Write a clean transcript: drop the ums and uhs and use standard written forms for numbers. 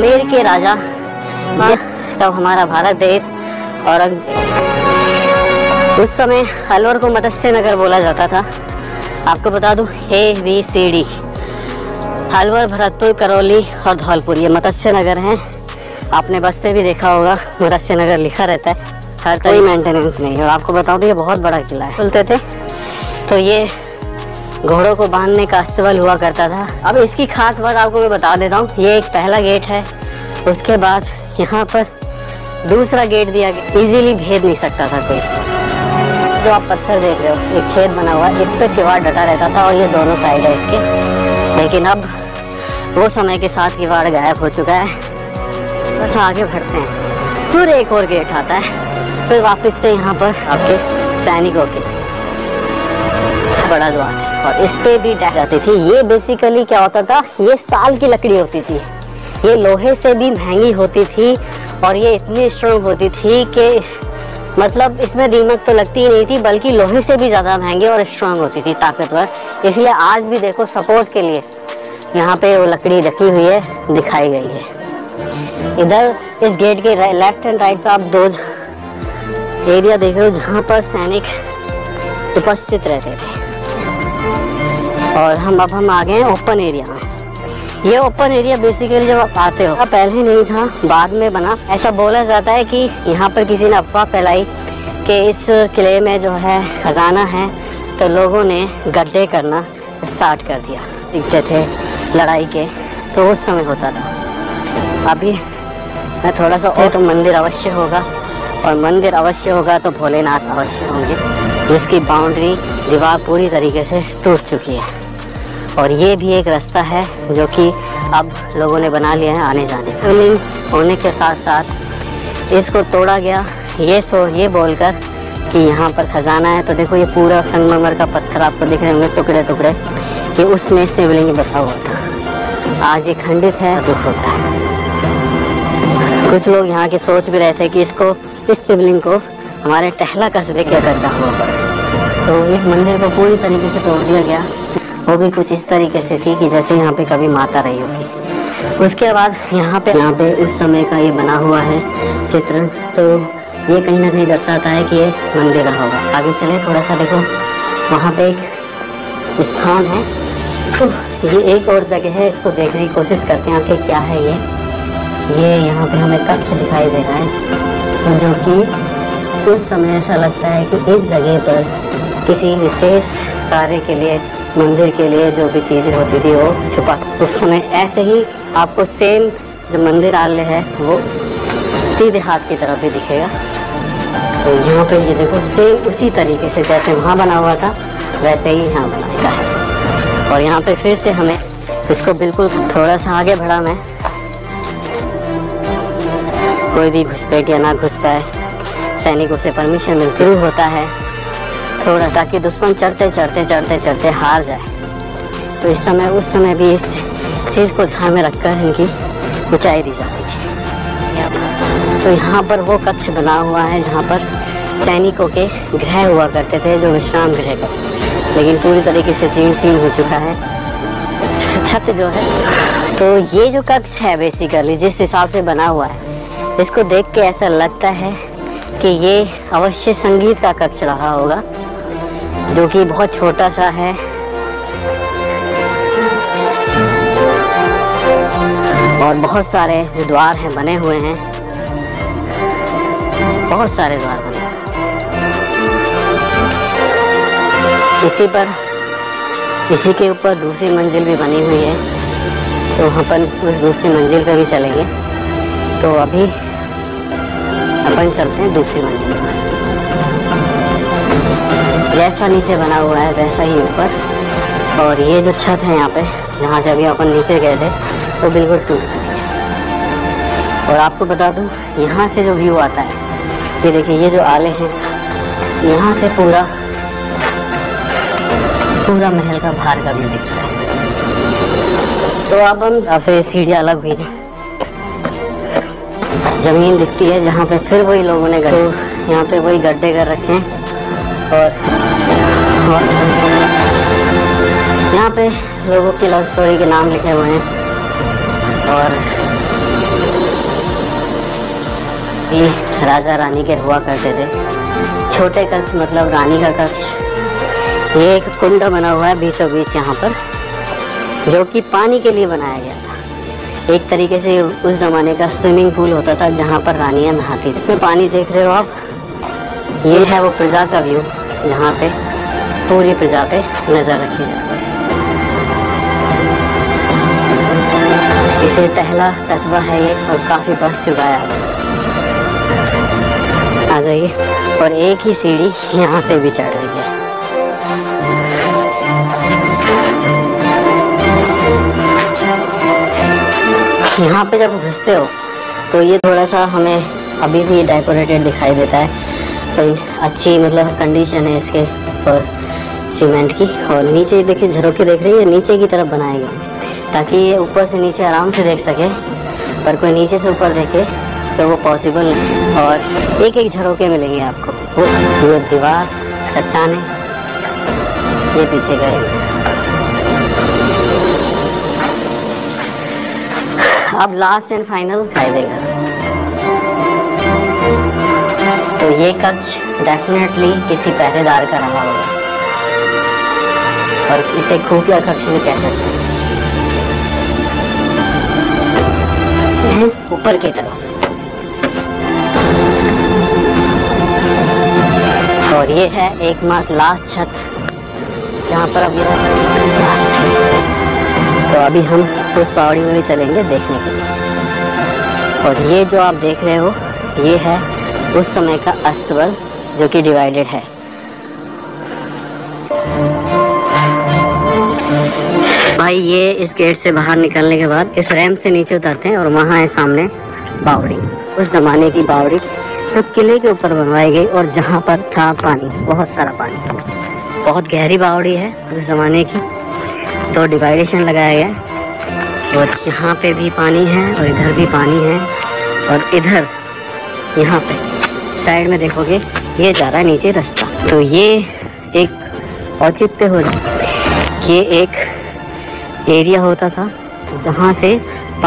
आमेर के राजा तब हमारा भारत देश औरंगजेब, उस समय अलवर को मत्स्य नगर बोला जाता था। आपको बता दूं ABCD, अलवर, भरतपुर, करौली और धौलपुर ये मत्स्य नगर हैं। आपने बस पे भी देखा होगा मत्स्य नगर लिखा रहता है, हर कोई मेंटेनेंस नहीं है। और आपको बताऊं तो ये बहुत बड़ा किला है। बोलते थे तो ये घोड़ों को बांधने का अस्तबल हुआ करता था। अब इसकी खास बात आपको मैं बता देता हूँ। ये एक पहला गेट है, उसके बाद यहाँ पर दूसरा गेट दिया गया, इजीली भेद नहीं सकता था कोई। जो आप पत्थर देख रहे हो, एक छेद बना हुआ है, इस पर किवाड़ डटा रहता था और ये दोनों साइड है इसके। लेकिन अब वो समय के साथ किवाड़ गायब हो चुका है। बस आगे बढ़ते हैं, फिर एक और गेट आता है, फिर वापस से यहाँ पर आपके सैनिकों के बड़ा द्वार है और इस पे भी डैक जाती थी। ये बेसिकली क्या होता था, ये साल की लकड़ी होती थी, ये लोहे से भी महंगी होती थी और ये इतनी स्ट्रॉन्ग होती थी कि मतलब इसमें दीमक तो लगती ही नहीं थी, बल्कि लोहे से भी ज़्यादा महंगी और स्ट्रॉन्ग होती थी, ताकतवर। इसलिए आज भी देखो सपोर्ट के लिए यहाँ पे वो लकड़ी रखी हुई है, दिखाई गई है। इधर इस गेट के लेफ्ट एंड राइट पे आप दो एरिया देख रहे हो जहाँ पर सैनिक उपस्थित रहते थे। और अब हम आ गए हैं ओपन एरिया में। ये ओपन एरिया बेसिकली जब आप आते हो, पहले नहीं था, बाद में बना। ऐसा बोला जाता है कि यहाँ पर किसी ने अफवाह फैलाई कि इस किले में जो है खजाना है, तो लोगों ने गड्ढे करना स्टार्ट कर दिया। दिखते थे लड़ाई के, तो उस समय होता था। अभी मैं थोड़ा सा और, तो मंदिर अवश्य होगा, और मंदिर अवश्य होगा तो भोलेनाथ अवश्य होंगे, जिसकी बाउंड्री दीवार पूरी तरीके से टूट चुकी है। और ये भी एक रास्ता है जो कि अब लोगों ने बना लिया है आने जाने का। होने के साथ साथ इसको तोड़ा गया, ये बोलकर कि यहाँ पर खजाना है। तो देखो ये पूरा संगमरमर का पत्थर आपको दिख रहे होंगे, टुकड़े टुकड़े, कि उसमें शिवलिंग बसा हुआ था। आज ये खंडित है, दुख होता है। कुछ लोग यहाँ के सोच भी रहे थे कि इस शिवलिंग को हमारे टहला कस्बे के करता हुआ पड़ा। तो इस मंदिर को पूरी तरीके से तोड़ दिया गया। वो भी कुछ इस तरीके से थी कि जैसे यहाँ पे कभी माता रही होगी। उसके बाद यहाँ पे उस समय का ये बना हुआ है चित्र, तो ये कहीं ना कहीं दर्शाता है कि ये मंदिर रहा होगा। आगे चले थोड़ा सा, देखो वहाँ पे एक स्थान है, तो ये एक और जगह है, इसको देखने की कोशिश करते हैं कि क्या है ये यहाँ पे हमें कक्ष दिखाई दे रहा है, जो कि उस समय ऐसा लगता है कि इस जगह पर किसी विशेष कार्य के लिए, मंदिर के लिए जो भी चीज़ें होती थी वो छुपा। उस समय ऐसे ही आपको सेम जो मंदिर आलय है वो सीधे हाथ की तरफ भी दिखेगा। तो यहाँ पे ये देखो सेम उसी तरीके से जैसे वहाँ बना हुआ था वैसे ही यहाँ बनाया है। और यहाँ पे फिर से हमें इसको बिल्कुल थोड़ा सा आगे बढ़ा मैं, कोई भी घुसपैठ या ना घुस पाए, सैनिकों से परमिशन मिलती होता है थोड़ा, ताकि दुश्मन चढ़ते हार जाए। तो इस समय उस समय भी इस चीज़ को ध्यान में रखकर इनकी ऊंचाई दी जाती है। तो यहाँ पर वो कक्ष बना हुआ है जहाँ पर सैनिकों के गृह हुआ करते थे, जो विश्राम गृह का, लेकिन पूरी तरीके से जीर्ण हो चुका है छत जो है। तो ये जो कक्ष है बेसिकली जिस हिसाब से बना हुआ है, इसको देख के ऐसा लगता है कि ये अवश्य संगीत का कक्ष रहा होगा, जो कि बहुत छोटा सा है। और बहुत सारे द्वार हैं बने हुए हैं, बहुत सारे द्वार बने हैं। इसी के ऊपर दूसरी मंजिल भी बनी हुई है, तो अपन उस दूसरी मंजिल पर भी चलेंगे। तो अभी अपन चलते हैं दूसरी मंजिल पर। जैसा नीचे बना हुआ है वैसा ही ऊपर। और ये जो छत है यहाँ पे, जहाँ से अभी अपन नीचे गए थे, वो बिल्कुल टूट चुकी है। और आपको बता दूँ यहाँ से जो व्यू आता है, ये देखिए ये जो आले हैं, यहाँ से पूरा महल का बाहर का व्यू दिखता है। तो अब हम आपसे सीढ़ियाँ अलग हुई हैं, जमीन दिखती है जहाँ पे फिर वही लोगों ने यहाँ पे वही गड्ढे कर रखे हैं। और यहाँ पे लोगों की लव स्टोरी के नाम लिखे हुए हैं। और भी राजा रानी के हुआ करते थे। छोटे कक्ष मतलब रानी का कक्ष। ये एक कुंड बना हुआ है बीचों बीच यहाँ पर, जो कि पानी के लिए बनाया गया था। एक तरीके से उस ज़माने का स्विमिंग पूल होता था जहाँ पर रानियाँ नहाती थी। इसमें पानी देख रहे हो आप, ये है वो प्रजा का व्यू, यहाँ पे पूरी प्रजा पे नज़र रखी जाती है। इसे टहला कस्बा है ये और काफ़ी बस चुका है। आ जाइए। और एक ही सीढ़ी यहाँ से भी चढ़ रही है। यहाँ पे जब घुसते हो तो ये थोड़ा सा हमें अभी भी डेकोरेटेड दिखाई देता है। तो अच्छी मतलब कंडीशन है इसके और सीमेंट की। और नीचे देखिए झरोखे देख रही है, नीचे की तरफ बनाए गए ताकि ये ऊपर से नीचे आराम से देख सके, पर कोई नीचे से ऊपर देखे तो वो पॉसिबल नहीं। और एक एक झरोखे मिलेंगे आपको। वो ये दीवार, चट्टाने, ये पीछे गए। अब लास्ट एंड फाइनल हाईवे का। तो ये कक्ष डेफिनेटली किसी पहरेदार का रहा होगा और इसे खुफिया कक्ष भी कह सकते हैं। ऊपर की तरफ और ये है एकमात्र लास्ट छत जहाँ पर अब तो अभी हम उस पहाड़ी में भी चलेंगे देखने के लिए। और ये जो आप देख रहे हो ये है उस समय का अस्तबल जो कि डिवाइडेड है। भाई ये इस गेट से बाहर निकलने के बाद इस रैंप से नीचे उतरते हैं और वहाँ है सामने बावड़ी, उस जमाने की बावड़ी जो किले के ऊपर बनवाई गई और जहाँ पर था पानी, बहुत सारा पानी। बहुत गहरी बावड़ी है उस जमाने की। तो डिवाइडेशन लगाया गया और यहाँ पे भी पानी है और इधर भी पानी है और इधर यहाँ पे साइड में देखोगे ये जा रहा है नीचे रास्ता। तो ये एक औचित्य हो जाए, ये एक एरिया होता था जहाँ से